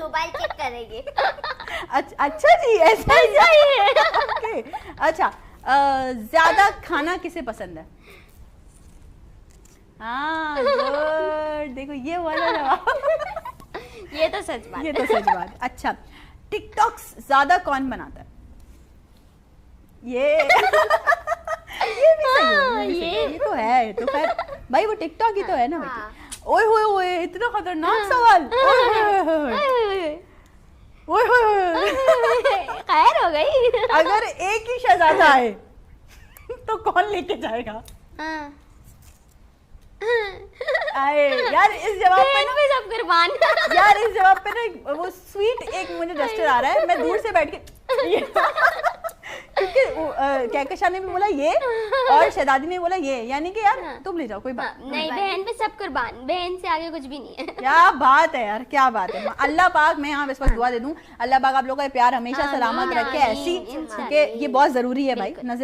Mobile check کریں گے. اچھا جی ایسا ہی ہے. اچھا زیادہ کھانا کسے پسند ہے؟ ہاں گڈ, دیکھو یہ والا جواب, یہ تو سچ بات, یہ تو سچ بات. اچھا ٹک ٹاک زیادہ کون بناتا ہے؟ یہ بھی صحیح ہے, یہ تو ہے, یہ تو خیر بھائی وہ ٹک ٹاک ہی تو ہے نا بیٹی. اوئے ہوئے ہوئے اتنا خطرناک سوال, خیر ہو گئی. اگر ایک ہی شہزادہ آئے تو کون لے کے جائے گا؟ یار اس جواب پہ نا سب قربان, یار اس جواب پہ نا وہ سویٹ ایک مجھے جسٹر آ رہا ہے, میں دور سے بیٹھ کے کیونکہ کہکشاں نے بھی بولا یہ اور شہزادی نے بولا یہ, یعنی کہ یار تم لے جاؤ کوئی بات نہیں. بہن پہ سب قربان, بہن سے آگے کچھ بھی نہیں ہے. کیا بات ہے یار, کیا بات ہے. اللہ پاک, میں یہاں اس وقت دعا دے دوں اللہ پاک آپ لوگوں کا پیار ہمیشہ سلامت رکھے ایسی, کیونکہ یہ بہت ضروری ہے بھائی. نظر